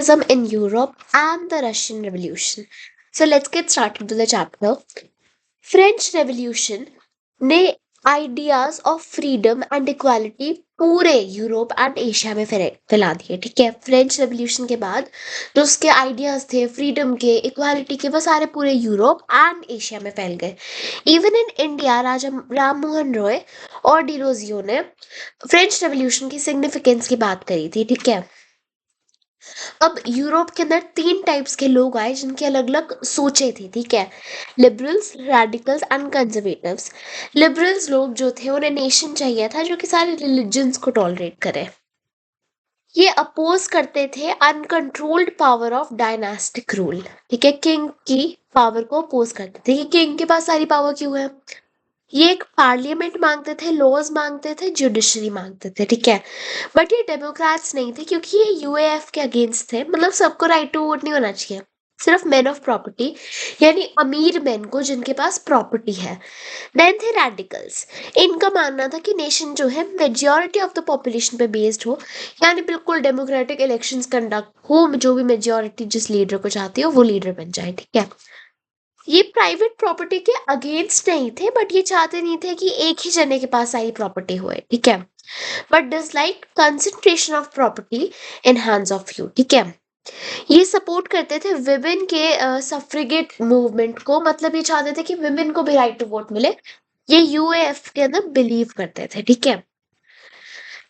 in Europe and the Russian Revolution. So let's get started with the chapter. French revolution ने ideas of freedom and equality पूरे Europe and Asia में फैला दिए। ठीक है, French revolution के बाद जो उसके आइडियाज थे फ्रीडम के, इक्वालिटी के, वो सारे पूरे यूरोप एंड एशिया में फैल गए। इवन इन इंडिया राजा राम मोहन रॉय और डिरोजियो ने फ्रेंच रेवोल्यूशन की सिग्निफिकेंस की बात करी थी। ठीक है, अब यूरोप के अंदर तीन टाइप्स के लोग आए जिनकी अलग अलग सोचें थी। ठीक है, liberals, radicals and conservatives. Liberals लोग जो थे उन्हें नेशन चाहिए था जो कि सारे रिलीजन्स को टॉलरेट करे। ये अपोज करते थे uncontrolled power of dynastic rule. ठीक है, किंग की पावर को अपोज करते थे कि किंग के पास सारी पावर क्यों है। ये एक पार्लियामेंट मांगते थे, लॉज मांगते थे, जुडिशरी मांगते थे। ठीक है, बट ये डेमोक्रेट्स नहीं थे क्योंकि ये यूएएफ के अगेंस्ट थे। मतलब सबको राइट टू वोट नहीं होना चाहिए, सिर्फ मैन ऑफ प्रॉपर्टी, यानी अमीर मैन को जिनके पास प्रॉपर्टी है। देन थे रेडिकल्स। इनका मानना था कि नेशन जो है मेजॉरिटी ऑफ द पॉपुलेशन पे बेस्ड हो, यानी बिल्कुल डेमोक्रेटिक इलेक्शंस कंडक्ट हो, जो भी मेजॉरिटी जिस लीडर को चाहती हो वो लीडर बन जाए। ठीक है, ये प्राइवेट प्रॉपर्टी के अगेंस्ट नहीं थे, बट ये चाहते नहीं थे कि एक ही जने के पास सारी प्रॉपर्टी होए। ठीक है, but dislike concentration of property in hands of few. ठीक है, ये सपोर्ट करते थे विमेन के सफ्रिगेट मूवमेंट को। मतलब ये चाहते थे कि विमेन को भी राइट टू वोट मिले। ये यूएएफ के अंदर बिलीव करते थे। ठीक है,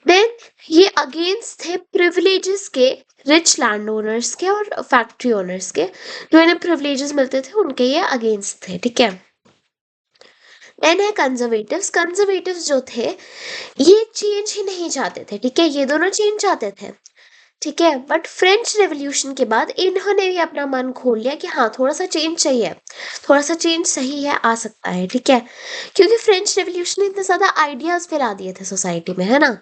देन ये अगेंस्ट थे प्रिविलेजेस के, रिच लैंड ओनर्स के और फैक्ट्री ओनर्स के, जो इन्हें प्रिविलेजेस मिलते थे उनके ये अगेंस्ट थे। ठीक है, देन है कंजर्वेटिव्स। कंजर्वेटिव्स जो थे ये चेंज ही नहीं चाहते थे। ठीक है, ये दोनों चेंज चाहते थे। ठीक है, बट फ्रेंच रेवोल्यूशन के बाद इन्होंने भी अपना मन खोल लिया कि हाँ थोड़ा सा चेंज चाहिए, थोड़ा सा चेंज सही है, आ सकता है। ठीक है, क्योंकि फ्रेंच रेवोल्यूशन ने इतने ज्यादा आइडियाज फैला दिए थे सोसाइटी में, है ना।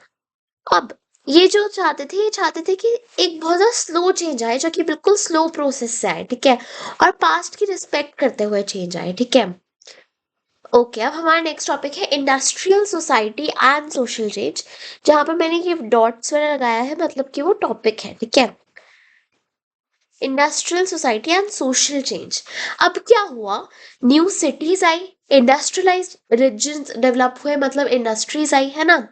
अब ये जो चाहते थे, ये चाहते थे कि एक बहुत ज्यादा स्लो चेंज आए, जो कि बिल्कुल स्लो प्रोसेस से आए। ठीक है, और पास्ट की रिस्पेक्ट करते हुए चेंज आए। ठीक है, ओके, अब हमारा नेक्स्ट टॉपिक है industrial society and social change. जहां पर मैंने ये डॉट्स वगैरह लगाया है, मतलब कि वो टॉपिक है। ठीक है, industrial society and social change. अब क्या हुआ, न्यू सिटीज आई, इंडस्ट्रियलाइज्ड रीजन्स डेवलप हुए, मतलब इंडस्ट्रीज आई, है ना।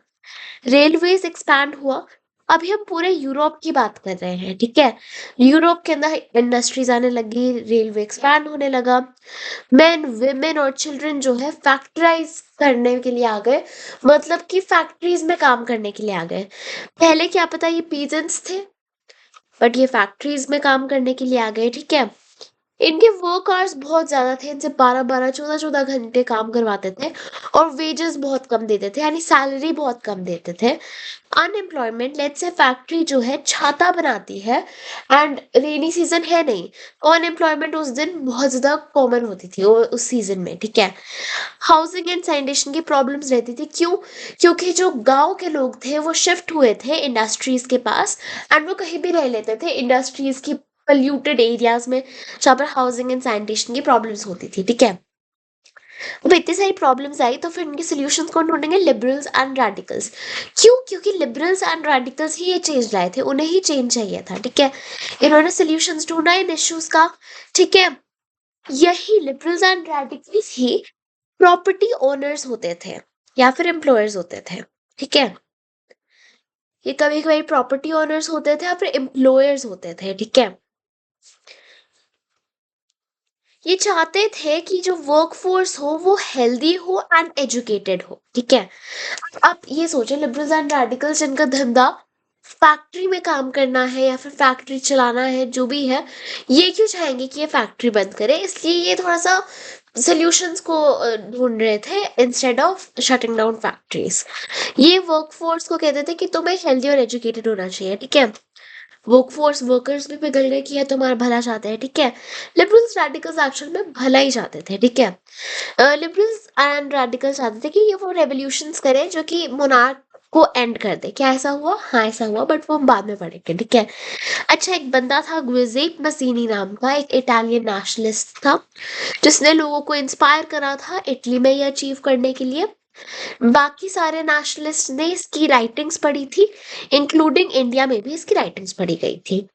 रेलवेज एक्सपैंड हुआ। अभी हम पूरे यूरोप की बात कर रहे हैं। ठीक है, यूरोप के अंदर इंडस्ट्रीज आने लगी, रेलवे एक्सपैंड होने लगा, मेन विमेन और चिल्ड्रन जो है फैक्टराइज करने के लिए आ गए, मतलब कि फैक्ट्रीज में काम करने के लिए आ गए। पहले क्या पता ये पीजेंट्स थे, बट ये फैक्ट्रीज में काम करने के लिए आ गए। ठीक है, इनके वर्क आवर्स बहुत ज्यादा थे, इनसे 12-12 14-14 घंटे काम करवाते थे और वेजेस बहुत कम देते थे, यानी सैलरी बहुत कम देते थे। अनएम्प्लॉयमेंट, लेट्स से फैक्ट्री जो है छाता बनाती है एंड रेनी सीजन है नहीं, अनएम्प्लॉयमेंट उस दिन बहुत ज्यादा कॉमन होती थी उस सीजन में। ठीक है, हाउसिंग एंड सैनिटेशन की प्रॉब्लम्स रहती थी। क्यों? क्योंकि जो गांव के लोग थे वो शिफ्ट हुए थे इंडस्ट्रीज के पास, एंड वो कहीं भी रह लेते थे इंडस्ट्रीज की पोल्यूटेड एरियाज में, जहाँ पर हाउसिंग एंड सैनिटेशन की प्रॉब्लम्स होती थी। ठीक है, अब इतनी सारी प्रॉब्लम्स आई तो फिर इनके सॉल्यूशंस कौन ढूंढेंगे? Liberals and radicals. क्यों? क्योंकि लिबरल्स एंड रेडिकल्स ही ये चेंज लाए थे, उन्हें ही चेंज चाहिए था। ठीक है, इन्होंने सॉल्यूशंस ढूंढा इन इश्यूज का। ठीक है, यही liberals and radicals he property owners होते थे या फिर एम्प्लॉयर्स होते थे। ठीक है, ये कभी कभी प्रॉपर्टी ओनर्स होते थे या फिर एम्प्लॉयर्स होते थे। ठीक है, ये चाहते थे कि जो वर्कफोर्स हो वो हेल्दी हो एंड एजुकेटेड हो। ठीक है, आप ये सोचें लिबरल्स एंड रेडिकल्स जिनका धंधा फैक्ट्री में काम करना है या फिर फैक्ट्री चलाना है, जो भी है, ये क्यों चाहेंगे कि ये फैक्ट्री बंद करे? इसलिए ये थोड़ा सा सॉल्यूशंस को ढूंढ रहे थे instead of shutting down factories. ये वर्कफोर्स को कहते थे कि तुम्हें हेल्दी और एजुकेटेड होना चाहिए। ठीक है, वर्कफोर्स वर्कर्स भी पिघल रहे कि है तुम्हारा भला चाहते हैं। ठीक है, लिबरल्स रेडिकल्स एक्चुअल में भला ही चाहते थे। ठीक है, लिबरल्स एंड रेडिकल्स चाहते थे कि ये वो रेवोल्यूशंस करें जो कि मोनार्क को एंड कर दे। क्या ऐसा हुआ? हाँ ऐसा हुआ, बट वो हम बाद में पढ़ेंगे। ठीक है, अच्छा, एक बंदा था गुइजेप मसीनी नाम का, एक इटालियन नेशनलिस्ट था जिसने लोगों को इंस्पायर करा था इटली में ये अचीव करने के लिए। बाकी सारे नेशनलिस्ट ने इसकी राइटिंग्स पढ़ी थी, इंक्लूडिंग इंडिया में भी इसकी राइटिंग्स पढ़ी गई थी।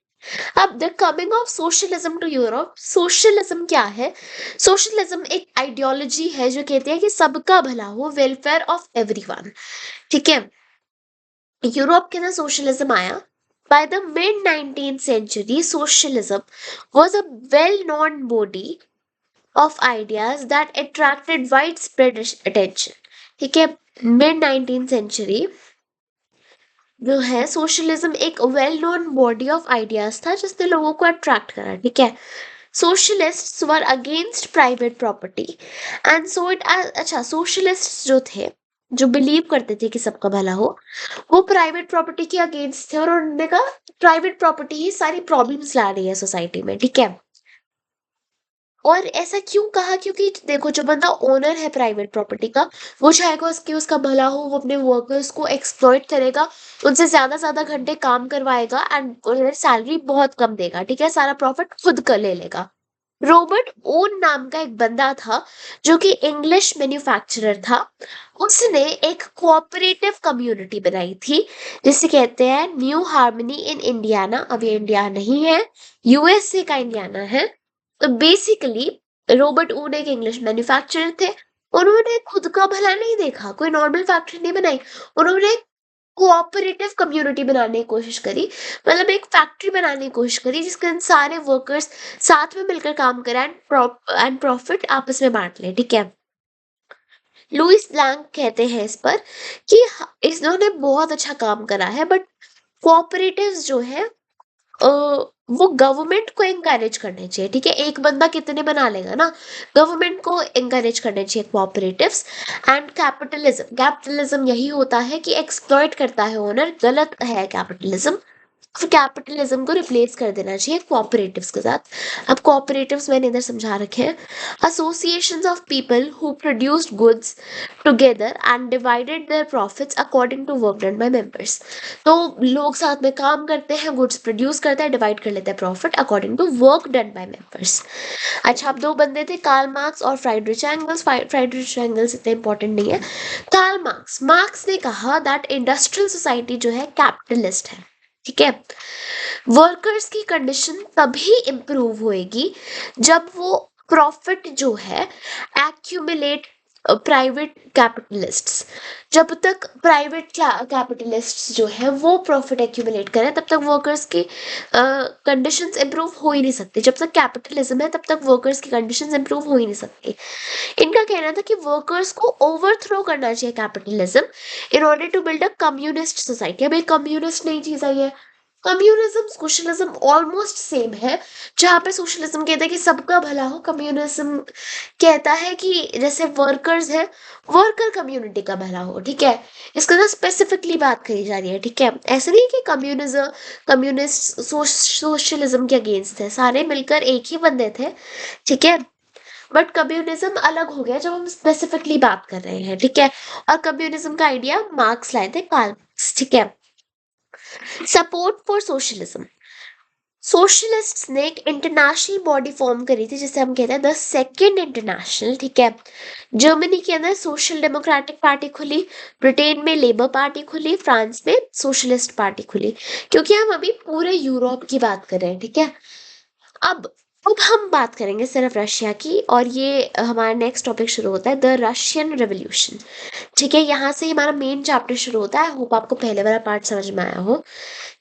अब the coming of socialism to Europe, socialism क्या है? सोशलिज्म एक आइडियोलॉजी है जो कहती है कि सबका भला हो, वेलफेयर ऑफ एवरीवन, ठीक है। यूरोप के अंदर सोशलिज्म आया। By the mid 19th century, socialism was a well-known body of ideas that attracted widespread attention, ठीक है। मिड 19th century जो है सोशलिज्म एक well known body of ideas था जिसने लोगों को अट्रैक्ट करा, ठीक है। Socialists were against private property and so it, अच्छा सोशलिस्ट्स जो थे, जो बिलीव करते थे कि सबका भला हो, वो प्राइवेट प्रॉपर्टी के अगेंस्ट थे और उन्होंने कहा प्राइवेट प्रॉपर्टी ही सारी प्रॉब्लम्स ला रही है सोसाइटी में, ठीक है। और ऐसा क्यों कहा? क्योंकि देखो जो बंदा ओनर है प्राइवेट प्रॉपर्टी का, वो चाहेगा उसकी उसका भला हो, वो अपने वर्कर्स को एक्सप्लॉइट करेगा, उनसे ज्यादा घंटे काम करवाएगा एंड उन्हें सैलरी बहुत कम देगा, ठीक है, सारा प्रॉफिट खुद कर ले लेगा। रॉबर्ट ओन नाम का एक बंदा था जो कि इंग्लिश मैन्युफैक्चरर था। उसने एक कोऑपरेटिव कम्युनिटी बनाई थी जिसे कहते हैं न्यू हार्मनी इन इंडियाना। अब ये इंडिया नहीं है, यूएसए का इंडियाना है। तो बेसिकली रॉबर्ट वुड एक इंग्लिश मैन्युफैक्चरर थे। उन्होंने खुद का भला नहीं देखा, कोई नॉर्मल फैक्ट्री नहीं बनाई, उन्होंने कोऑपरेटिव कम्युनिटी बनाने की कोशिश करी, मतलब एक फैक्ट्री बनाने की कोशिश करी जिसके अंदर सारे वर्कर्स साथ में मिलकर काम करें एंड प्रॉफिट आपस में बांट लें, ठीक है। लुइस ब्लैंक कहते हैं इस पर कि इन्होंने बहुत अच्छा काम करा है, बट कोऑपरेटिव्स जो है अ, वो गवर्नमेंट को एनकरेज करने चाहिए, ठीक है। एक बंदा कितने बना लेगा ना, गवर्नमेंट को एनकरेज करने चाहिए कोऑपरेटिव्स। एंड कैपिटलिज्म, कैपिटलिज्म यही होता है कि एक्सप्लॉइट करता है ओनर, गलत है कैपिटलिज्म। तो कैपिटलिज्म को रिप्लेस कर देना चाहिए कोऑपरेटिव्स के साथ। अब कोऑपरेटिव्स मैंने इधर समझा रखे हैं, associations of people who produced goods together and divided their profits according to work done by members. तो लोग साथ में काम करते हैं, गुड्स प्रोड्यूस करते हैं, डिवाइड कर लेते हैं profit according to work done by members. अच्छा, अब दो बंदे थे, कार्ल मार्क्स और फ्राइडरिच एंगल्स। फ्राइडरिच एंगल्स इतने इंपॉर्टेंट नहीं है। कार्ल मार्क्स, मार्क्स ने कहा दैट इंडस्ट्रियल सोसाइटी जो है कैपिटलिस्ट है, ठीक है। वर्कर्स की कंडीशन तभी इम्प्रूव होएगी जब वो प्रॉफिट जो है एक्यूमुलेट प्राइवेट कैपिटलिस्ट्स, जब तक प्राइवेट कैपिटलिस्ट्स जो है वो प्रॉफिट एक्यूमुलेट करें तब तक वर्कर्स की कंडीशंस इम्प्रूव हो ही नहीं सकती। जब तक कैपिटलिज्म है तब तक वर्कर्स की कंडीशंस इम्प्रूव हो ही नहीं सकती। इनका कहना था कि वर्कर्स को ओवरथ्रो करना चाहिए capitalism in order to build a communist society. अब एक कम्युनिस्ट नई चीज आई है। कम्युनिज्म सोशलिज्म ऑलमोस्ट सेम है। जहां पे सोशलिज्म कहता है कि सबका भला हो, कम्युनिज्म कहता है कि जैसे वर्कर्स है, वर्कर कम्युनिटी का भला हो, ठीक है। इसके अंदर स्पेसिफिकली बात करी जा रही है, ठीक है। ऐसे नहीं कि कम्युनिज्म कम्युनिस्ट सोशलिज्म के अगेंस्ट है, सारे मिलकर एक ही बंदे थे, ठीक है। बट कम्युनिज्म अलग हो गया जब हम स्पेसिफिकली बात कर रहे हैं, ठीक है। और कम्युनिज्म का आइडिया मार्क्स लाए थे, कार्ल मार्क्स, ठीक है। सपोर्ट फॉर सोशलिज्म, सोशलिस्ट्स ने एक इंटरनेशनल बॉडी फॉर्म करी थी जिसे हम कहते हैं द सेकेंड इंटरनेशनल, ठीक है। जर्मनी के अंदर सोशल डेमोक्रेटिक पार्टी खुली, ब्रिटेन में लेबर पार्टी खुली, फ्रांस में सोशलिस्ट पार्टी खुली। क्योंकि हम अभी पूरे यूरोप की बात कर रहे हैं, ठीक है। अब हम बात करेंगे सिर्फ रशिया की, और ये हमारा नेक्स्ट टॉपिक शुरू होता है द रशियन रेवोल्यूशन, ठीक है। यहाँ से हमारा मेन चैप्टर शुरू होता है। होप आपको पहले वाला पार्ट समझ में आया हो,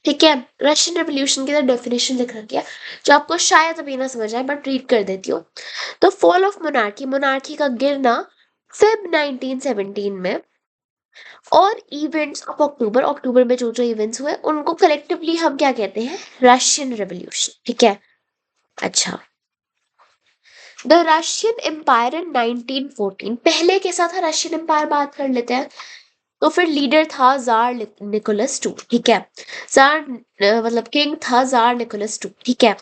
ठीक है। रशियन रेवोल्यूशन की डेफिनेशन लिख रखी है जो आपको शायद अभी ना समझ आए, बट रीड कर देती हूँ। तो फॉल ऑफ मोनार्की, मोनार्की का गिरना फेब 1917 में, और इवेंट्स ऑफ अक्टूबर, अक्टूबर में जो जो इवेंट्स हुए उनको कलेक्टिवली हम क्या कहते हैं, रशियन रेवोल्यूशन, ठीक है। अच्छा, द रशियन एम्पायर इन 1914, पहले कैसा था रशियन एम्पायर, बात कर लेते हैं। तो फिर लीडर था जार निकोलस टू, ठीक है। जार मतलब किंग था जार निकोलस टू, ठीक है।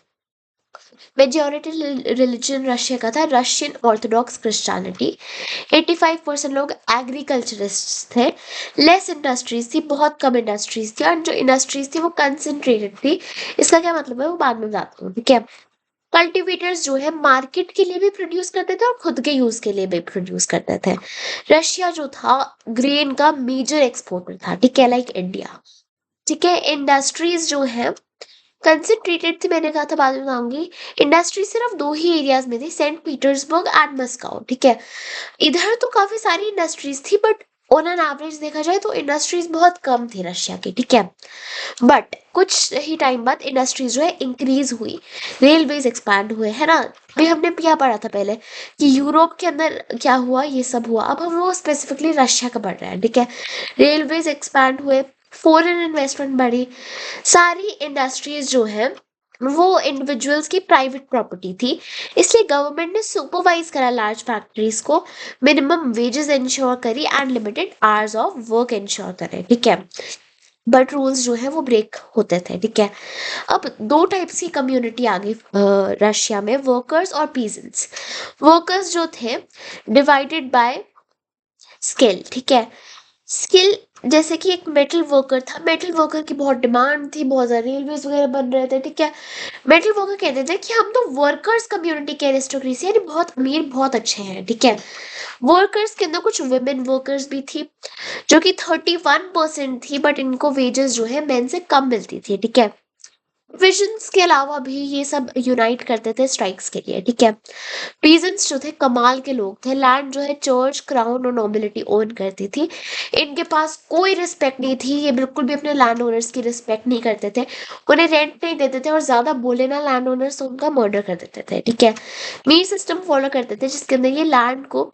मेजोरिटी रिलीजन रशिया का था रशियन ऑर्थोडॉक्स क्रिश्चियनिटी। 85% लोग एग्रीकल्चरिस्ट थे। लेस इंडस्ट्रीज थी, बहुत कम इंडस्ट्रीज थी, और जो इंडस्ट्रीज थी वो कंसेंट्रेटेड थी। इसका क्या मतलब है वो बाद में बताती हूँ, ठीक है। कल्टीवेटर्स जो है मार्केट के लिए भी प्रोड्यूस करते थे और खुद के यूज के लिए भी प्रोड्यूस करते थे। रशिया जो था ग्रेन का मेजर एक्सपोर्टर था, ठीक है, लाइक इंडिया, ठीक है। इंडस्ट्रीज जो है कंसंट्रेटेड थी, मैंने कहा था बाद में बताऊंगी। इंडस्ट्री सिर्फ दो ही एरियाज में थी, सेंट पीटर्सबर्ग एंड मस्को, ठीक है। इधर तो काफी सारी इंडस्ट्रीज थी, बट ऑन एन एवरेज देखा जाए तो इंडस्ट्रीज बहुत कम थी रशिया की, ठीक है। बट कुछ ही टाइम बाद इंडस्ट्रीज जो है इंक्रीज हुई, रेलवेज एक्सपैंड हुए, है ना। भी हमने क्या पढ़ा था पहले कि यूरोप के अंदर क्या हुआ, ये सब हुआ। अब हम वो स्पेसिफिकली रशिया का पढ़ रहे हैं, ठीक है। रेलवेज एक्सपैंड हुए, फॉरेन इन्वेस्टमेंट बढ़ी, सारी इंडस्ट्रीज जो है वो इंडिविजुअल्स की प्राइवेट प्रॉपर्टी थी, इसलिए गवर्नमेंट ने सुपरवाइज करा लार्ज फैक्ट्रीज को, मिनिमम वेजेस इंश्योर करी and limited hours of work ensure करे, ठीक है। बट रूल्स जो है वो ब्रेक होते थे, ठीक है। अब दो टाइप्स की कम्युनिटी आ गई रशिया में, वर्कर्स और पीजेंट्स। वर्कर्स जो थे डिवाइडेड बाय स्किल, ठीक है। स्किल जैसे कि एक मेटल वर्कर था, मेटल वर्कर की बहुत डिमांड थी, बहुत ज़्यादा रेलवेज वगैरह बन रहे थे, ठीक है। मेटल वर्कर कहते थे कि हम तो वर्कर्स कम्युनिटी के एरिस्टोक्रेसी, यानी बहुत अमीर, बहुत अच्छे हैं, ठीक है। वर्कर्स के अंदर कुछ वुमेन वर्कर्स भी थी जो कि 31% थी, बट इनको वेजेस जो है मेन से कम मिलती थी, ठीक है। विजन्स के अलावा भी ये सब यूनाइट करते थे स्ट्राइक्स के लिए, ठीक है। पीजेंट्स जो थे कमाल के लोग थे, लैंड जो है चर्च, क्राउन और नोबिलिटी ओन करती थी। इनके पास कोई रिस्पेक्ट नहीं थी, ये बिल्कुल भी अपने लैंड ओनर्स की रिस्पेक्ट नहीं करते थे, उन्हें रेंट नहीं देते थे, और ज्यादा बोले ना लैंड ओनर्स तो उनका मर्डर कर देते थे, ठीक है। मीर सिस्टम फॉलो करते थे जिसके अंदर ये लैंड को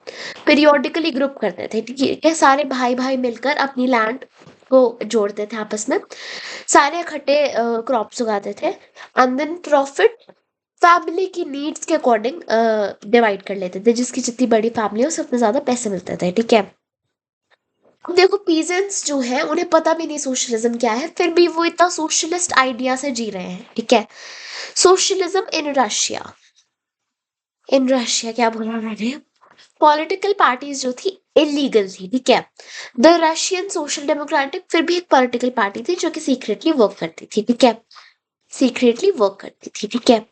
पीरियोडिकली ग्रुप करते थे, ठीक है। सारे भाई भाई मिलकर अपनी लैंड को जोड़ते थे आपस में, सारे इकट्ठे क्रॉप्स उगाते थे, एंड देन प्रॉफिट फैमिली की नीड्स के अकॉर्डिंग डिवाइड कर लेते थे, जिसकी जितनी बड़ी फैमिली हो, उसे उतने ज्यादा पैसे मिलते थे, ठीक है। अब देखो पीजेंट्स जो है उन्हें पता भी नहीं सोशलिज्म क्या है, फिर भी वो इतना सोशलिस्ट आइडिया से जी रहे हैं, ठीक है। सोशलिज्म इन रशिया क्या बोला मैंने, पॉलिटिकल पार्टीज जो थी इलीगल थी, ठीक है। द रशियन सोशल डेमोक्रेटिक फिर भी एक पॉलिटिकल पार्टी थी जो कि सीक्रेटली वर्क करती थी, ठीक है। सीक्रेटली वर्क करती थी, ठीक है।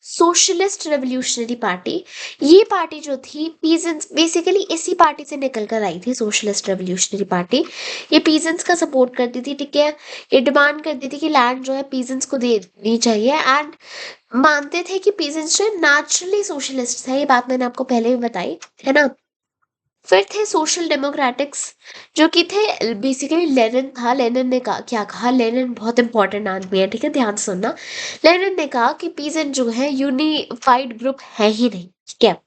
सोशलिस्ट रेवोल्यूशनरी पार्टी, ये पार्टी जो थी पीजेंट्स, बेसिकली इसी पार्टी से निकल कर आई थी सोशलिस्ट रेवोल्यूशनरी पार्टी। ये पीजेंट्स का सपोर्ट करती थी, ठीक है। ये डिमांड करती थी कि लैंड जो है पीजेंट्स को देनी चाहिए, एंड मानते थे कि पीजेंट्स जो है नेचुरली सोशलिस्ट है, ये बात मैंने आपको पहले भी बताई, है ना। फिर थे सोशल डेमोक्रेटिक्स जो कि थे बेसिकली लेनिन था। लेनिन ने कहा, क्या कहा, लेनिन बहुत इंपॉर्टेंट आदमी है, ठीक है, ध्यान से सुनना। लेनिन ने कहा कि पीजेंट जो है यूनिफाइड ग्रुप है ही नहीं, ठीक है।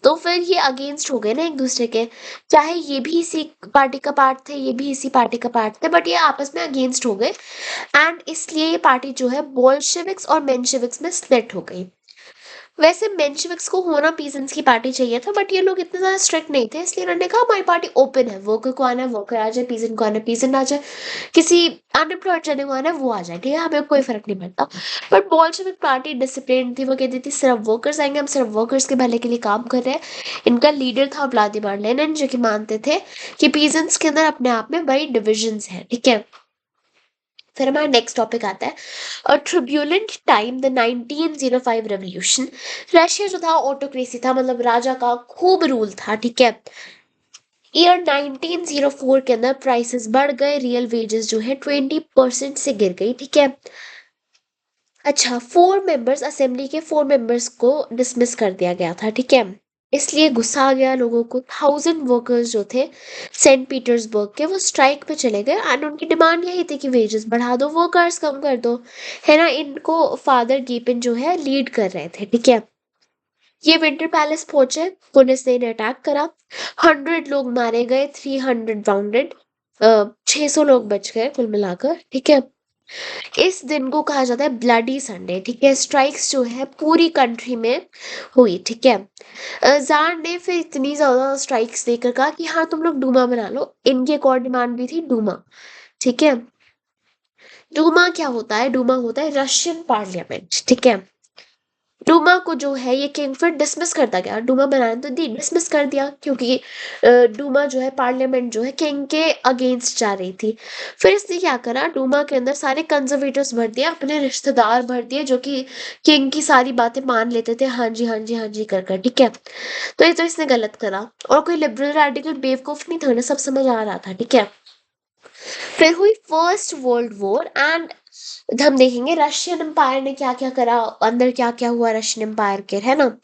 तो फिर ये अगेंस्ट हो गए ना एक दूसरे के, चाहे ये भी इसी पार्टी का पार्ट थे, ये भी इसी पार्टी का पार्ट थे, बट ये आपस में अगेंस्ट हो गए, एंड इसलिए ये पार्टी जो है बोल्शेविक्स और मेंशेविक्स में स्प्लिट हो गई। वैसे मेंशेविक्स को होना पीजेंट्स की पार्टी चाहिए था, बट ये लोग इतने ज्यादा स्ट्रिक्ट नहीं थे, इसलिए उन्होंने कहा हमारी पार्टी ओपन है, वर्कर को आना है वर्कर आ जाए, पीजेंट को आना है पीजेंट आ जाए, किसी अनएम्प्लॉयड जने को आना है वो आ जाए, ठीक है, हमें कोई फर्क नहीं पड़ता। बट बोल्शेविक पार्टी डिसिप्लिन थी, वो कहती थी सिर्फ वर्कर्स आएंगे, हम सिर्फ वर्कर्स के भले के लिए काम कर रहे हैं। इनका लीडर था व्लादिमीर लेनिन, जो कि मानते थे कि पीजेंट्स के अंदर अपने आप में बड़ी डिविजन्स हैं, ठीक है। फिर हमारा नेक्स्ट टॉपिक आता है, और ट्रिब्यूलेंट टाइम द 1905 रेवोल्यूशन। रशिया जो था ऑटोक्रेसी था, मतलब राजा का खूब रूल था, ठीक है। ईयर 1904 के अंदर प्राइसेस बढ़ गए, रियल वेजेस जो है 20% से गिर गई, ठीक है। अच्छा, 4 मेंबर्स असेंबली के 4 मेंबर्स को डिसमिस कर दिया गया था, ठीक है। इसलिए गुस्सा आ गया लोगों को, 1000 वर्कर्स जो थे सेंट पीटर्सबर्ग के, वो स्ट्राइक पे चले गए, एंड उनकी डिमांड यही थी कि वेजेस बढ़ा दो, वर्कर्स कम कर दो, है ना। इनको फादर गीपिन जो है लीड कर रहे थे, ठीक है। ये विंटर पैलेस पहुंचे, पुलिस ने इन्हें अटैक करा, 100 लोग मारे गए, 300 वाउंडेड, 600 लोग बच गए कुल मिलाकर, ठीक है। इस दिन को कहा जाता है ब्लडी संडे, ठीक है। स्ट्राइक्स जो है पूरी कंट्री में हुई, ठीक है। जार ने फिर इतनी ज्यादा स्ट्राइक्स देकर कहा कि हाँ तुम लोग डूमा बना लो, इनकी एक और डिमांड भी थी डूमा, ठीक है। डूमा क्या होता है, डूमा होता है रशियन पार्लियामेंट, ठीक है। डूमा को जो है ये किंग फिर डिसमिस करता गया, डूमा बनाने तो दी, डिसमिस कर दिया, क्योंकि डूमा जो है पार्लियामेंट जो है किंग के अगेंस्ट जा रही थी। फिर इसने क्या करा, डूमा के अंदर सारे कंजर्वेटिव्स भर दिया, अपने रिश्तेदार भर दिए जो कि किंग की सारी बातें मान लेते थे, हाँ जी हाँ जी हाँ जी कर कर, ठीक है। तो ये तो इसने गलत करा, और कोई लिबरल रेडिकल बेवकूफ नहीं था, उन्हें सब समझ आ रहा था, ठीक है। फिर हुई फर्स्ट वर्ल्ड वॉर एंड हम देखेंगे रशियन एम्पायर ने क्या क्या करा, अंदर क्या क्या हुआ रशियन एम्पायर के, है ना।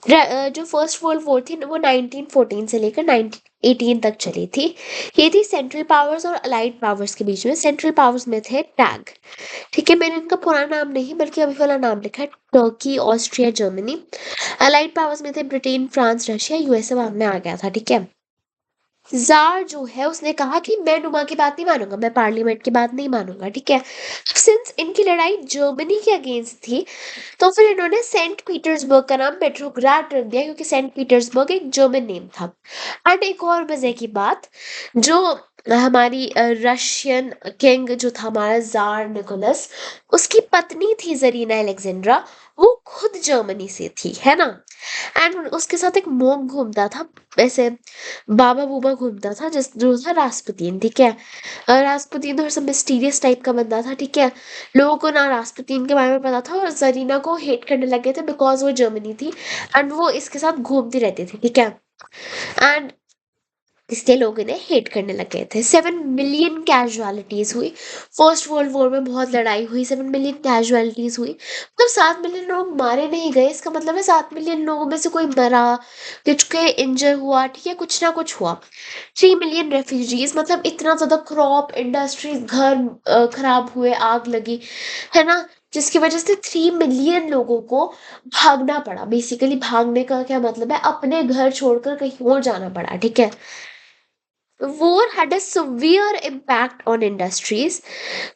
जो फर्स्ट वर्ल्ड वॉर थी वो 1914 से लेकर 1918 तक चली थी। ये थी सेंट्रल पावर्स और अलाइड पावर्स के बीच में। सेंट्रल पावर्स में थे टैग, ठीक है, मैंने इनका पूरा नाम नहीं बल्कि अभी वाला नाम लिखा है, Turkey, Austria, Germany. Allied powers में थे ब्रिटेन, फ्रांस, रशिया, यूएसए बाद में आ गया था, ठीक है। जार जो है उसने कहा कि मैं डुमा की बात नहीं मानूंगा, मैं पार्लियामेंट की बात नहीं मानूंगा, ठीक है। सिंस इनकी लड़ाई जर्मनी के अगेंस्ट थी तो फिर इन्होंने सेंट पीटर्सबर्ग का नाम पेट्रोग्राड रख दिया, क्योंकि सेंट पीटर्सबर्ग एक जर्मन नेम था। एंड एक और मजे की बात, जो हमारी रशियन किंग जो था हमारा जार निकोलस, उसकी पत्नी थी जरीना अलेक्जेंड्रा, वो खुद जर्मनी से थी, है ना। एंड उसके साथ एक मोंग घूमता था, ऐसे बाबा बूबा घूमता था, जिस जो था रास्पुतीन, ठीक है। रास्पुतीन थोड़ा सा मिस्टीरियस टाइप का बंदा था, ठीक है। लोगों को ना रास्पुतीन के बारे में पता था और जरीना को हेट करने लगे थे बिकॉज वो जर्मनी थी एंड वो इसके साथ घूमती रहती थी, ठीक है। एंड इसलिए लोग इन्हें हेट करने लगे थे। 7 मिलियन कैजुअलिटीज हुई फर्स्ट वर्ल्ड वॉर में, बहुत लड़ाई हुई, 7 मिलियन कैजुअलिटीज हुई, मतलब 7 मिलियन लोग मारे नहीं गए, इसका मतलब है 7 मिलियन लोगों में से कोई मरा, कुछ के इंजर हुआ, ठीक है, कुछ ना कुछ हुआ। 3 मिलियन रेफ्यूजीज, मतलब इतना ज्यादा क्रॉप इंडस्ट्रीज, घर खराब हुए, आग लगी, है ना, जिसकी वजह से 3 मिलियन लोगों को भागना पड़ा। बेसिकली भागने का क्या मतलब है, अपने घर छोड़कर कहीं और जाना पड़ा, ठीक है। War had a severe impact on industries.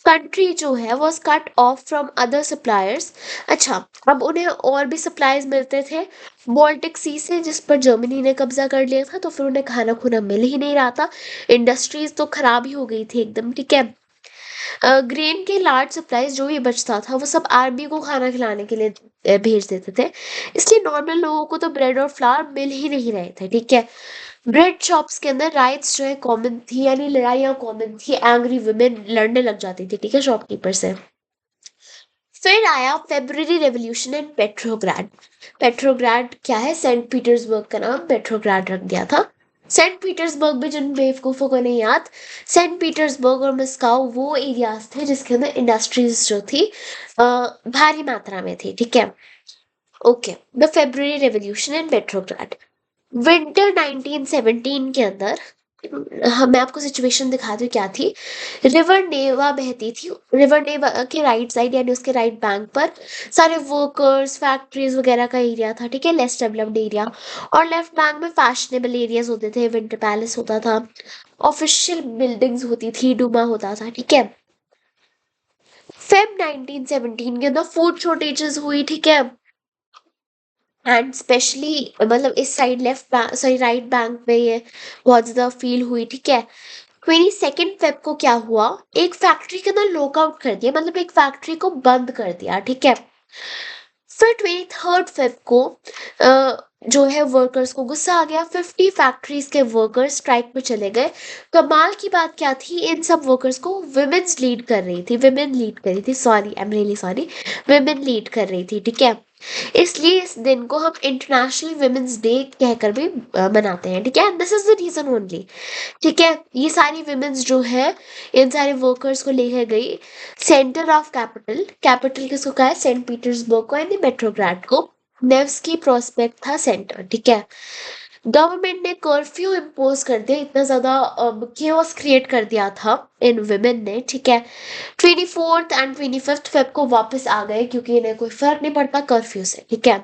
Country जो है was cut off from other suppliers. अच्छा, अब उन्हें और भी सप्लाईज मिलते थे बॉल्टिक सी से, जिस पर जर्मनी ने कब्जा कर लिया था, तो फिर उन्हें खाना खुना मिल ही नहीं रहा था, इंडस्ट्रीज तो खराब ही हो गई थी एकदम, ठीक है। ग्रेन के लार्ज सप्लाईज जो भी बचता था वो सब आर्मी को खाना खिलाने के लिए भेज देते थे, इसलिए नॉर्मल लोगों को तो ब्रेड और फ्लावर मिल ही नहीं रहे थे, ठीक है। ब्रेड शॉप्स के अंदर राइट्स जो है कॉमन थी, यानी लड़ाइयाँ कॉमन थी, एंग्री वुमेन लड़ने लग जाती थी, ठीक है, शॉपकीपर से। फिर आया February revolution in Petrograd. Petrograd क्या है, सेंट पीटर्सबर्ग का नाम पेट्रोग्राड रख दिया था। सेंट पीटर्सबर्ग भी जिन बेवकूफ़ों को नहीं याद, सेंट पीटर्सबर्ग और मस्काओ वो एरियाज थे जिसके अंदर इंडस्ट्रीज जो थी भारी मात्रा में थी, ठीक है। Okay, the February revolution in Petrograd. Winter 1917 के अंदर, हाँ मैं आपको सिचुएशन दिखाती हूँ क्या थी। रिवर नेवा बहती थी, रिवर नेवा के राइट साइड यानी उसके राइट बैंक पर सारे वर्कर्स, फैक्ट्रीज वगैरह का एरिया था, ठीक है, लेस डेवलप्ड एरिया। और लेफ्ट बैंक में फैशनेबल एरियाज होते थे, विंटर पैलेस होता था, ऑफिशियल बिल्डिंग्स होती थी, डुमा होता था, ठीक है। फेब 1917 के अंदर फूड शॉर्टेजेस हुई, ठीक है। एंड स्पेशली मतलब इस side left bank, sorry right bank पे ये बहुत ज़्यादा फील हुई, ठीक है। 22 फेब को क्या हुआ, एक फैक्ट्री के अंदर लॉकआउट कर दिया, मतलब एक फैक्ट्री को बंद कर दिया, ठीक है। फिर 23 फेब को जो है वर्कर्स को गुस्सा आ गया, 50 फैक्ट्रीज के वर्कर्स स्ट्राइक पे चले गए। कमाल की बात क्या थी, इन सब वर्कर्स को विमेन्स लीड कर रही थी, विमेन लीड कर रही थी, sorry I am really sorry, women lead कर रही थी, ठीक है। इसलिए इस दिन को हम इंटरनेशनल विमेंस डे कहकर भी मनाते हैं, ठीक है, this is the reason only, ठीक है। ये सारी विमेंस जो है इन सारे वर्कर्स को लेकर गई सेंटर ऑफ कैपिटल, कैपिटल किसको कहा है, सेंट पीटर्सबर्ग को यानी पेट्रोग्राड को, नेव्स्की प्रोस्पेक्ट था सेंटर, ठीक है। गवर्नमेंट ने कर्फ्यू इम्पोज कर दिया, इतना ज्यादा केओस क्रिएट कर दिया था इन विमेन ने, ठीक है। 24 एंड 25 फेब को वापस आ गए क्योंकि इन्हें कोई फर्क नहीं पड़ता कर्फ्यू से, ठीक है।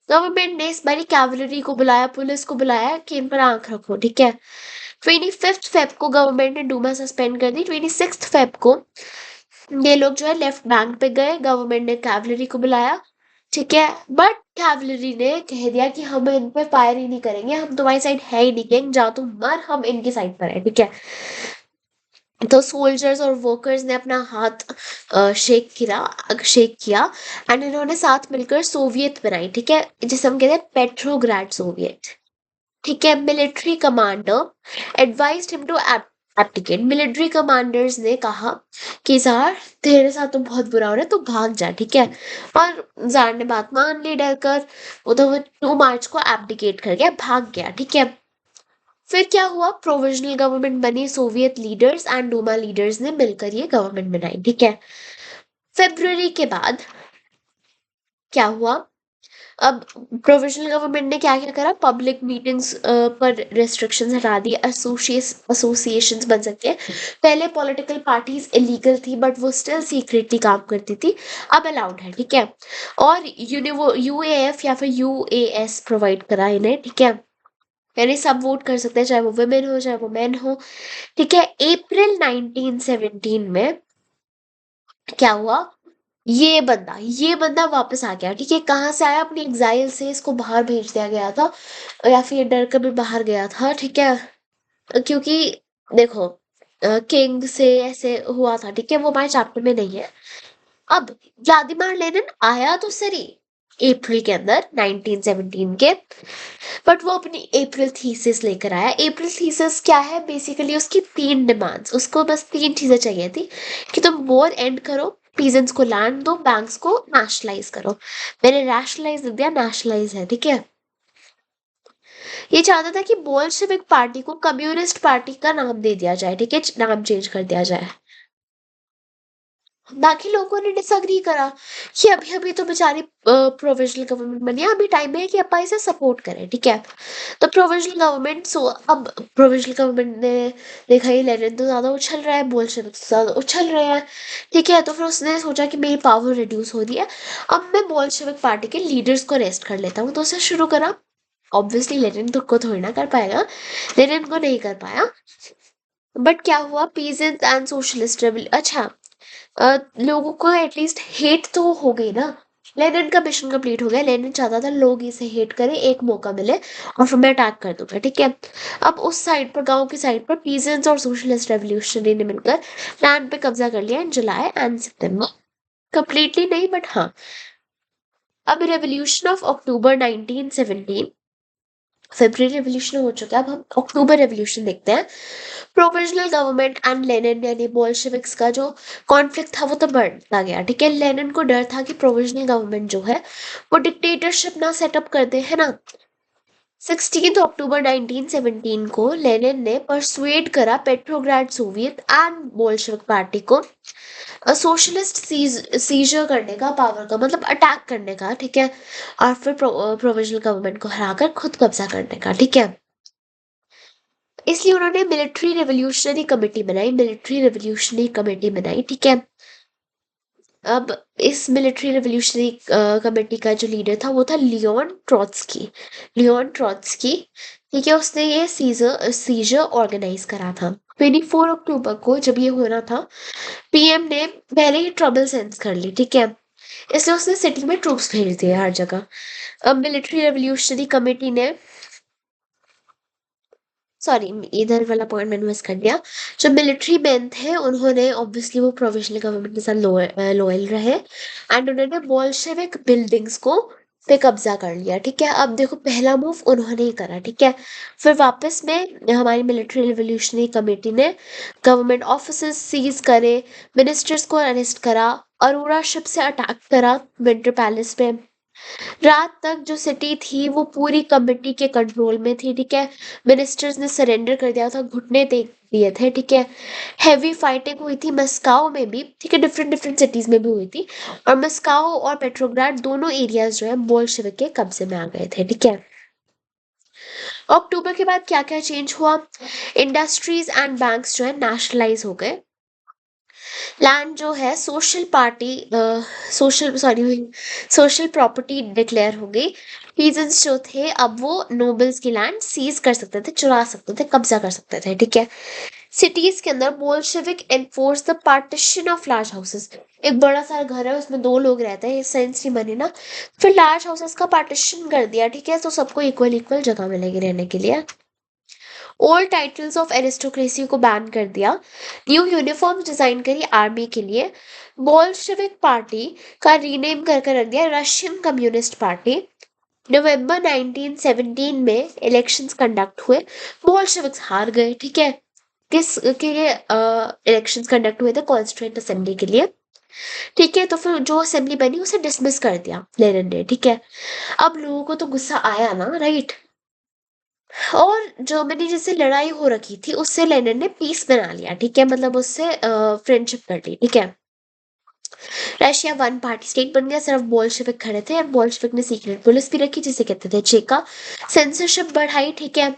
गवर्नमेंट ने इस बारी कैवलरी को बुलाया, पुलिस को बुलाया कि इन पर आंख रखो, ठीक है। 25 फेब को गवर्नमेंट ने डूमा सस्पेंड कर दी। 26 फेब को ये लोग जो है लेफ्ट बैंक पे गए, गवर्नमेंट ने कैवलरी को बुलाया, ठीक है। बट कैवलरी ने कह दिया कि हम इन पे फायर ही नहीं करेंगे, हम तुम्हारी साइड है ही नहीं, गैंग जाओ तुम मर, हम इनकी साइड पर है, ठीक है। तो सोल्जर्स और वर्कर्स ने अपना हाथ शेक किया एंड इन्होंने साथ मिलकर सोवियत बनाई, ठीक है, जिसे हम कहते हैं पेट्रोग्राड सोवियत, ठीक है। Military commander advised him to abdicate. Military commanders ने कहा कि जार तेरे साथ तो बहुत बुरा हो रहा है, तो भाग जा, ठीक है। और जार ने बात मान ली डरकर, वो तो 2 मार्च को एब्डिकेट कर गया, भाग गया, ठीक है। फिर क्या हुआ, प्रोविजनल गवर्नमेंट बनी, Soviet leaders and Duma leaders ने मिलकर ये गवर्नमेंट बनाई, ठीक है। फेब्रुअरी के बाद क्या हुआ, अब प्रोविजनल गवर्नमेंट ने क्या क्या करा, पब्लिक मीटिंग्स पर रेस्ट्रिक्शंस हटा दी, एसोसिएशंस बन सकते हैं। पहले पॉलिटिकल पार्टीज इलीगल थी बट वो स्टिल सीक्रेटली काम करती थी, अब अलाउड है, ठीक है। और यूएएफ या फिर यूएएस प्रोवाइड करा इन्हें, ठीक है। यानी सब वोट कर सकते हैं, चाहे वो वुमेन हो चाहे वो मैन हो, ठीक है। अप्रैल 1917 में क्या हुआ, ये बंदा वापस आ गया, ठीक है। कहाँ से आया, अपनी एग्जाइल से, इसको बाहर भेज दिया गया था, या फिर ये डर कर भी बाहर गया था, ठीक है। क्योंकि देखो, किंग से ऐसे हुआ था, ठीक है, वो हमारे चैप्टर में नहीं है। अब व्लादिमीर लेनिन आया तो सही अप्रैल के अंदर 1917 के, बट वो अपनी अप्रैल थीसिस लेकर आया। अप्रैल थीसिस क्या है, बेसिकली उसकी 3 डिमांड्स, उसको बस 3 चीजें चाहिए थी कि तुम वॉर एंड करो, पीजेंट्स को लैंड दो, बैंक्स को नेशनलाइज करो। मैंने रैशनलाइज दिया, नेशनलाइज है, ठीक है। ये चाहता था कि बोल्शेविक पार्टी को कम्युनिस्ट पार्टी का नाम दे दिया जाए, ठीक है, नाम चेंज कर दिया जाए। बाकी लोगों ने डिसएग्री करा कि अभी अभी तो बेचारी प्रोविजनल गवर्नमेंट बनी है, अभी टाइम है कि अपा इसे सपोर्ट करें, ठीक है। तो प्रोविजनल गवर्नमेंट, सो अब प्रोविजनल गवर्नमेंट ने देखा ये लेनिन तो ज्यादा उछल रहा है, बोल्शेविक तो ज्यादा उछल रहे हैं, ठीक है। तो फिर उसने सोचा कि मेरी पावर रिड्यूस हो रही है, अब मैं बोल्शेविक पार्टी के लीडर्स को अरेस्ट कर लेता हूँ, तो उसे शुरू करा। ऑब्वियसली लेनिन खुद को थोड़ी ना कर पाएगा, लेनिन को नहीं कर पाया। बट क्या हुआ, पीजेंट एंड सोशलिस्ट रेवल, अच्छा, लोगों को एटलीस्ट हेट तो हो गई ना। लेनिन का मिशन कंप्लीट हो गया, लेनिन चाहता था लोग इसे हेट करें, एक मौका मिले और फिर मैं अटैक कर दूंगा, ठीक है। अब उस साइड पर, गांव की साइड पर, पीजेंट्स और सोशलिस्ट रेवोल्यूशनरी ने मिलकर लैंड पे कब्जा कर लिया इन जुलाई एंड सितंबर, कंप्लीटली नहीं बट हाँ। अब revolution of October 1917, February revolution हो चुका है, अब हम अक्टूबर रेवोल्यूशन देखते हैं। प्रोविजनल गवर्नमेंट एंड लेनिन यानी बोल्शेविक्स का जो कॉन्फ्लिक्ट था वो तो बढ़ता गया, ठीक है। लेनिन को डर था कि प्रोविजनल गवर्नमेंट जो है वो डिक्टेटरशिप ना सेटअप कर दे, है ना। 16 अक्टूबर 1917 को लेनिन ने परसुएड करा Petrograd Soviet and Bolshevik party को सोशलिस्ट सीजर करने का, पावर का मतलब अटैक करने का, ठीक है। और फिर प्रोविजनल गवर्नमेंट को हराकर खुद कब्जा करने का, ठीक है। इसलिए उन्होंने मिलिट्री रेवोल्यूशनरी कमेटी बनाई, ठीक है। अब इस मिलिट्री रेवोल्यूशनरी कमेटी का जो लीडर था वो था लियोन ट्रॉट्स्की, ठीक है। उसने ये सीजर सीजर ऑर्गेनाइज करा था। 24 अक्टूबर को जब ये हो रहा था, पीएम ने पहले ही ट्रबल सेंस कर ली, ठीक है, इसलिए उसने सिटी में ट्रूप्स भेज दिए हर जगह। अब मिलिट्री रेवोल्यूशनरी कमेटी ने, सॉरी इधर वाला पॉइंट मैंने मिस कर दिया, जो मिलिट्री मैन थे उन्होंने ऑब्वियसली वो प्रोविजनल गवर्नमेंट के साथ लॉयल रहे एंड उन्होंने बोल्शेविक बिल्डिंग्स को पे कब्जा कर लिया, ठीक है। अब देखो पहला मूव उन्होंने ही करा, ठीक है। फिर वापस में हमारी मिलिट्री रिवोल्यूशनरी कमेटी ने गवर्नमेंट ऑफिसेस सीज करे, मिनिस्टर्स को अरेस्ट करा, अरोरा शिप से अटैक करा विंटर पैलेस पे। रात तक जो सिटी थी वो पूरी कमेटी के कंट्रोल में थी, ठीक है। मिनिस्टर्स ने सरेंडर कर दिया था, घुटने टेक दिए थे, ठीक है। हैवी फाइटिंग हुई थी मस्काओ में भी, ठीक है, डिफरेंट डिफरेंट सिटीज में भी हुई थी। और मस्काओ और पेट्रोग्राड दोनों एरियाज जो है बोल्शेविक के कब्जे में आ गए थे, ठीक है। अक्टूबर के बाद क्या क्या चेंज हुआ, इंडस्ट्रीज एंड बैंक्स जो है नेशनलाइज हो गए। लैंड जो है सोशल प्रॉपर्टी डिक्लेयर हो गई। पीजेंट्स जो थे अब वो नोबल्स की लैंड सीज कर सकते थे, चुरा सकते थे, कब्जा कर सकते थे, ठीक है। सिटीज के अंदर Bolshevik enforce the partition of large houses. एक बड़ा सा घर है उसमें 2 लोग रहते हैं, ये सेंस नहीं बनी ना, फिर लार्ज हाउसेस का पार्टीशन कर दिया, ठीक है, तो सबको इक्वल इक्वल जगह मिलेगी रहने के लिए। ओल्ड टाइटल्स ऑफ एरिस्टोक्रेसी को बैन कर दिया, न्यू यूनिफॉर्म डिजाइन करी आर्मी के लिए, बोल्शेविक पार्टी का रीनेम कर रख दिया रशियन कम्युनिस्ट पार्टी। नवंबर 1917 में इलेक्शंस कंडक्ट हुए, बोल्शेविक्स हार गए, ठीक है। किस के लिए इलेक्शंस कंडक्ट हुए थे, कॉन्स्टिट्यूएंट असेंबली के लिए, ठीक है। तो फिर जो असेंबली बनी उसे डिसमिस कर दिया लेनिन ने, ठीक है। अब लोगों को तो गुस्सा आया ना, राइट। और जर्मनी जिससे लड़ाई हो रखी थी उससे लेनिन ने पीस बना लिया, ठीक है, मतलब उससे फ्रेंडशिप कर ली, ठीक है। रशिया वन पार्टी स्टेट बन गया, सिर्फ बोल्शेविक खड़े थे, और बोल्शेविक ने सीक्रेट पुलिस भी रखी जिसे कहते थे चेका। सेंसरशिप बढ़ाई, ठीक है।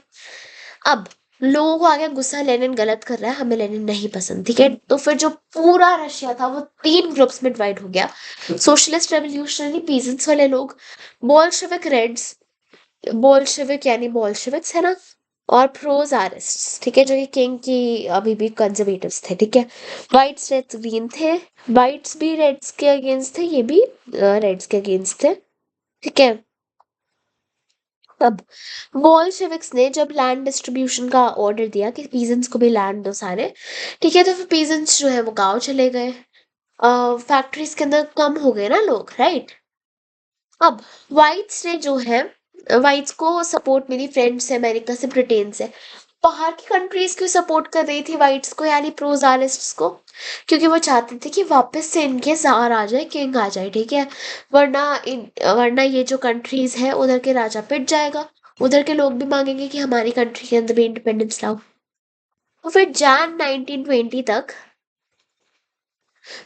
अब लोगों को आ गया गुस्सा, लेनिन गलत कर रहा है, हमें लेनिन नहीं पसंद, ठीक है। तो फिर जो पूरा रशिया था वो 3 ग्रुप्स में डिवाइड हो गया। सोशलिस्ट रेवोल्यूशनरी पीजेंट्स वाले लोग, बोल्शेविक रेड्स, बोल्शेविक यानी बोल्शेविक्स है ना, और प्रोज आरिस्ट्स, ठीक है, जो कि किंग की अभी भी कंजर्वेटिव्स थे, ठीक है। वाइट्स रेड्स ग्रीन थे, वाइट्स भी रेड्स के अगेंस्ट थे, ये भी रेड्स के अगेंस्ट थे, ठीक है। अब बोल्शेविक्स ने जब लैंड डिस्ट्रीब्यूशन का ऑर्डर दिया कि पीजेंट्स को भी लैंड दो सारे, ठीक है, तो फिर पीजेंट्स जो है वो गांव चले गए, फैक्ट्रीज के अंदर कम हो गए ना लोग, राइट। अब वाइट्स ने जो है, वाइट्स को सपोर्ट मिली फ्रेंच से, अमेरिका से, ब्रिटेन से। बाहर की कंट्रीज क्यों सपोर्ट कर रही थी वाइट्स को यानी प्रोजारिस्ट्स को? क्योंकि वो चाहते थे कि वापस से इनके जार आ जाए, किंग आ जाए, ठीक है। वरना ये जो कंट्रीज है उधर के राजा पिट जाएगा, उधर के लोग भी मांगेंगे कि हमारी कंट्री के अंदर भी इंडिपेंडेंस लाओ। तो फिर जैन 1920 तक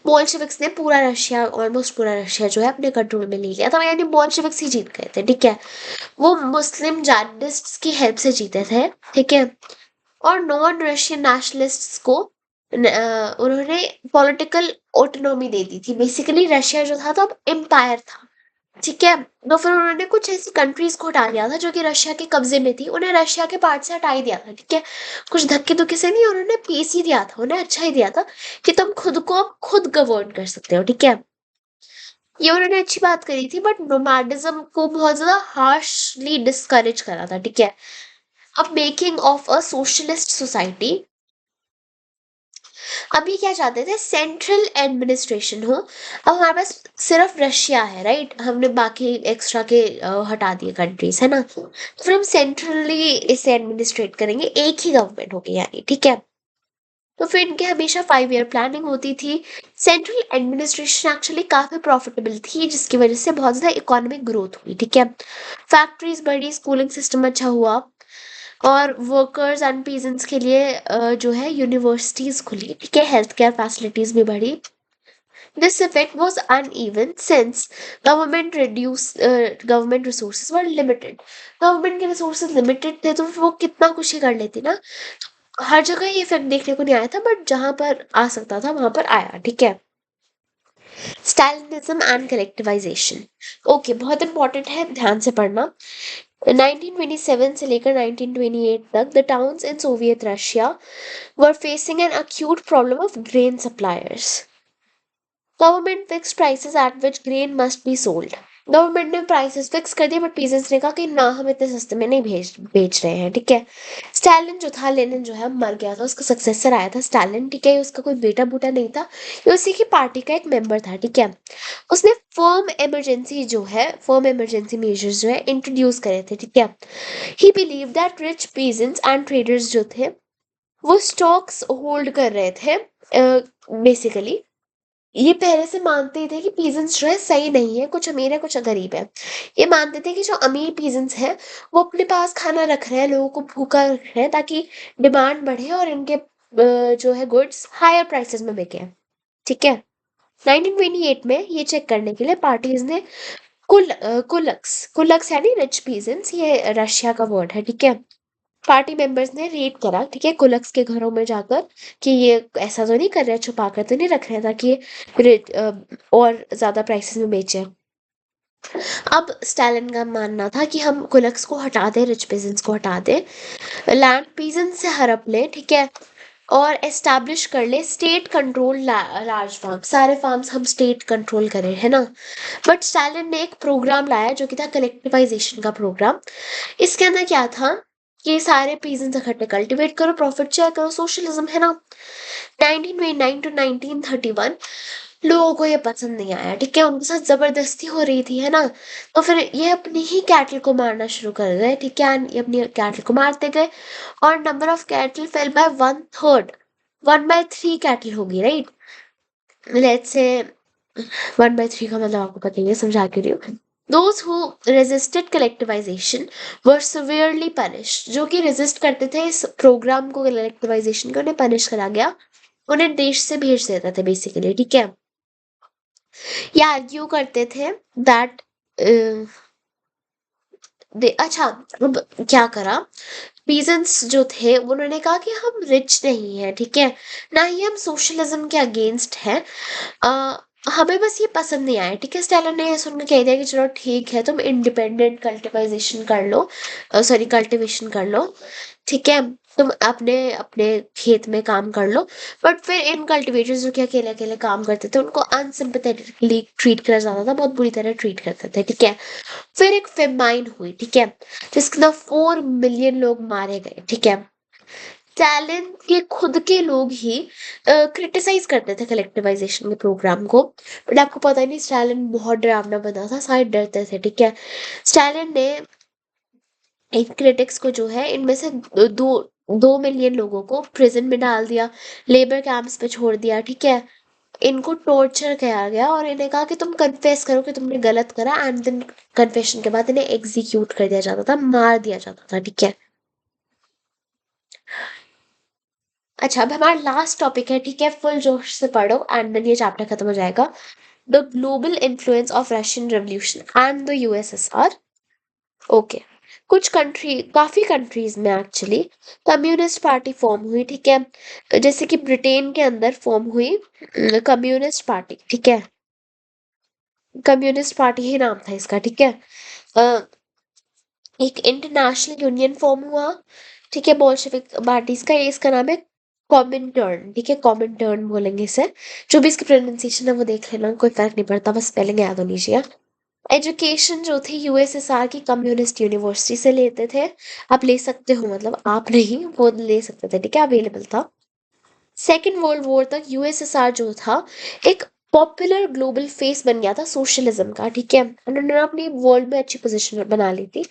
बोल्शेविक्स ने पूरा रशिया, ऑलमोस्ट पूरा रशिया जो है अपने कंट्रोल में ले लिया था, यानी बोल्शेविक्स ही जीत गए थे, ठीक है। वो मुस्लिम जर्नलिस्ट्स की हेल्प से जीते थे, ठीक है। और नॉन रशियन नेशनलिस्ट्स को उन्होंने पॉलिटिकल ऑटोनॉमी दे दी थी। बेसिकली रशिया जो था तब एम्पायर था, ठीक है। तो फिर उन्होंने कुछ ऐसी कंट्रीज को हटा दिया था जो कि रशिया के कब्जे में थी, उन्हें रशिया के पार्ट से हटा ही दिया था, ठीक है। कुछ धक्के धुक्के से नहीं, उन्होंने पीस ही दिया था, उन्हें अच्छा ही दिया था कि तुम खुद को अब खुद गवर्न कर सकते हो, ठीक है। ये उन्होंने अच्छी बात करी थी, बट नोमैडिज्म को बहुत ज्यादा हार्शली डिस्करेज करा था, ठीक है। अब making of a socialist society, अभी क्या चाहते थे, सेंट्रल एडमिनिस्ट्रेशन हो। अब हमारे पास सिर्फ रशिया है, राइट, हमने बाकी एक्स्ट्रा के हटा दिए कंट्रीज, है ना, तो फिर हम सेंट्रली इसे एडमिनिस्ट्रेट करेंगे, एक ही गवर्नमेंट होगी यानी, ठीक है। तो फिर इनके हमेशा 5 ईयर प्लानिंग होती थी। सेंट्रल एडमिनिस्ट्रेशन एक्चुअली काफी प्रॉफिटेबल थी, जिसकी वजह से बहुत ज्यादा इकोनॉमिक ग्रोथ हुई, ठीक है। फैक्ट्रीज बढ़ी, स्कूलिंग सिस्टम अच्छा हुआ, और वर्कर्स एंड पीजेंट्स के लिए जो है यूनिवर्सिटीज खुली, ठीक है, हेल्थ केयर फैसिलिटीज भी बढ़ी। This effect was uneven since government resources were limited. Government के रिसोर्सेज लिमिटेड थे तो वो कितना कुछ ही कर लेती ना। हर जगह ये इफेक्ट देखने को नहीं आया था, बट जहां पर आ सकता था वहां पर आया, ठीक है। स्टालिनिज्म एंड कलेक्टिवाइजेशन, ओके, बहुत इंपॉर्टेंट है, ध्यान से पढ़ना। 1927 से लेकर 1928 तक the towns in Soviet Russia were facing an acute problem of grain suppliers. Government fix prices eight which grain must be sold. Government ने प्राइसेस फिक्स कर दिए, बट पीजेंट्स ने कहा कि ना, हम इतने सस्ते में नहीं बेच रहे हैं, ठीक है। स्टालिन जो था, लेनिन जो है मर गया था, उसका सक्सेसर आया था स्टालिन, ठीक है, उसका कोई बेटा बूटा नहीं था, ये उसी की पार्टी का एक मेंबर था, ठीक है। उसने फर्म इमरजेंसी मेजर्स जो है इंट्रोड्यूस करे थे, ठीक है। ही believe that rich peasants and traders जो थे वो स्टॉक्स होल्ड कर रहे थे, बेसिकली ये पहले से मानते थे कि पीजेंट्स जो है सही नहीं है, कुछ अमीर है कुछ गरीब है। ये मानते थे कि जो अमीर पीजेंट्स हैं वो अपने पास खाना रख रहे हैं, लोगों को भूखा रख रहे हैं, ताकि डिमांड बढ़े और इनके जो है गुड्स हायर प्राइसेस में बिके, ठीक है। 1928 में ये चेक करने के लिए पार्टीज ने कुलक्स कुलक्स यानी रिच पीजेंट्स, ये रशिया का वर्ड है, ठीक है। पार्टी मेंबर्स ने रेड करा, ठीक है, कुलक्स के घरों में जाकर कि ये ऐसा तो नहीं कर रहे, छुपा कर तो नहीं रख रहे हैं ताकि ये और ज्यादा प्राइसेस में बेचे। अब स्टालिन का मानना था कि हम कुलक्स को हटा दें, रिच पीजेंट्स को हटा दें, लैंड पीजेंट्स से हड़प लें, ठीक है, और एस्टैब्लिश कर ले स्टेट कंट्रोल लार्ज फार्म, सारे फार्म्स हम स्टेट कंट्रोल करें, है ना। बट स्टालिन ने एक प्रोग्राम लाया जो कि था कलेक्टिवाइजेशन का प्रोग्राम। इसके अंदर क्या था कि सारे पीजेंट्स इकट्ठे कल्टीवेट करो, प्रॉफिट शेयर करो, सोशलिज्म, है ना। 1929 टू 1931 लोगों को ये पसंद नहीं आया, ठीक है, उनके साथ जबरदस्ती हो रही थी, है ना। तो फिर ये अपनी ही कैटल को मारना शुरू कर गए, ठीक है, ये अपनी कैटल को मारते गए, और number of cattle fell by 1/3, 1/3 cattle होगी, राइट। लेट्स से 1/3 का मतलब आपको पता ही है, समझा के रही हूँ। Those who resisted collectivization were severely punished. जो कि रेजिस्ट करते थे इस प्रोग्राम को, कलेक्टिवाइजेशन को, उन्हें पनिश करा गया, उन्हें देश से भेज देता था बेसिकली, ठीक है। ये आर्ग्यू करते थे दैट अच्छा, अब क्या करा, पीजेंट्स जो थे उन्होंने कहा कि हम रिच नहीं है, ठीक है, ना ही हम सोशलिज्म के अगेंस्ट हैं, हमें बस ये पसंद नहीं आया, ठीक है। स्टालिन ने ये सुनकर कह दिया कि चलो ठीक है, तुम इंडिपेंडेंट कल्टिवाइजेशन कर लो, सॉरी कल्टिवेशन कर लो, ठीक है, तुम अपने अपने खेत में काम कर लो। बट फिर इन कल्टिवेटर्स जो कि अकेले अकेले काम करते थे उनको अनसिम्पथेटिकली ट्रीट करा जाता था, बहुत बुरी तरह ट्रीट करते थे, ठीक है। फिर एक फेमाइन हुई, ठीक है, जिसके अंदर 4 मिलियन लोग मारे गए, ठीक है। स्टालिन के खुद के लोग ही क्रिटिसाइज करते थे कलेक्टिवाइजेशन के प्रोग्राम को, बट आपको पता ही नहीं, स्टालिन बहुत डरावना बना था, सारे डरते थे, ठीक है। स्टालिन ने इन क्रिटिक्स को जो है, इनमें से 2 मिलियन लोगों को प्रिजन में डाल दिया, लेबर कैंप्स पे छोड़ दिया, ठीक है। इनको टॉर्चर किया गया और इन्हें कहा कि तुम कन्फेस करो कि तुमने गलत करा, एंड देन कन्फेशन के बाद इन्हें एग्जीक्यूट कर दिया जाता था, मार दिया जाता था, ठीक है। अच्छा, अब हमारा लास्ट टॉपिक है, ठीक है, फुल जोश से पढ़ो एंड देन ये चैप्टर खत्म हो जाएगा। The global influence of Russian revolution and the USSR. Okay, कुछ कंट्री, काफी कंट्रीज में एक्चुअली कम्युनिस्ट पार्टी फॉर्म हुई, ठीक है, जैसे कि ब्रिटेन के अंदर फॉर्म हुई कम्युनिस्ट पार्टी, ठीक है, कम्युनिस्ट पार्टी ही नाम था इसका, ठीक है। अ, एक इंटरनेशनल यूनियन फॉर्म हुआ, ठीक है, बोल्शेविक पार्टीज का, इसका नाम है कॉमिंटर्न, ठीक है, कॉमिंटर्न बोलेंगे इसे, जो भी इसकी प्रोनाउंसिएशन है वो देख लेना, कोई फर्क नहीं पड़ता, बस स्पेलिंग याद होनी चाहिए। एजुकेशन जो थी यूएसएसआर की कम्युनिस्ट यूनिवर्सिटी से लेते थे, आप ले सकते हो, मतलब आप नहीं, वो ले सकते थे, ठीक है, अवेलेबल था। सेकेंड वर्ल्ड वॉर तक यूएसएसआर जो था एक पॉपुलर ग्लोबल फेस बन गया था सोशलिज्म का, ठीक है, उन्होंने अपनी वर्ल्ड में अच्छी पोजीशन बना ली थी।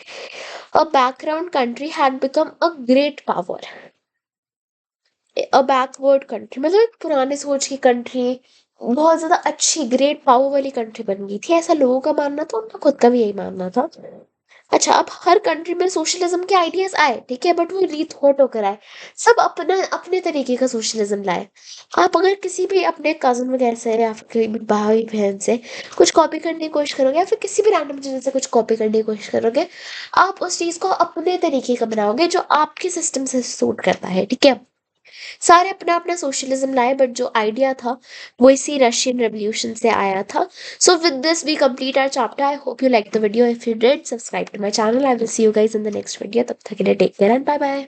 अ background country had become a great power, a backward country मतलब एक पुराने सोच की कंट्री, बहुत ज्यादा अच्छी ग्रेट पावर वाली कंट्री बन गई थी, ऐसा लोगों का मानना था, उनका खुद का भी यही मानना था। अच्छा, अब हर कंट्री में सोशलिज्म के आइडियाज आए, ठीक है, बट वो रीथॉट होकर आए, सब अपने अपने तरीके का सोशलिज्म लाए। आप अगर किसी भी अपने कजन वगैरह से या फिर कोई भी भाई बहन से कुछ कॉपी करने की कोशिश करोगे, या फिर किसी भी रैंडम चीज से कुछ कॉपी करने की कोशिश करोगे, आप उस चीज को अपने तरीके का बनाओगे जो आपके सिस्टम से सूट करता है, ठीक है। सारे अपना अपना सोशलिज्म लाए, बट जो आइडिया था वो इसी रशियन रेवोल्यूशन से आया था। So with this we complete our chapter. I hope you like the video. If you did, subscribe to my channel. I will see you guys in the next video. तब तक के लिए take care and bye bye.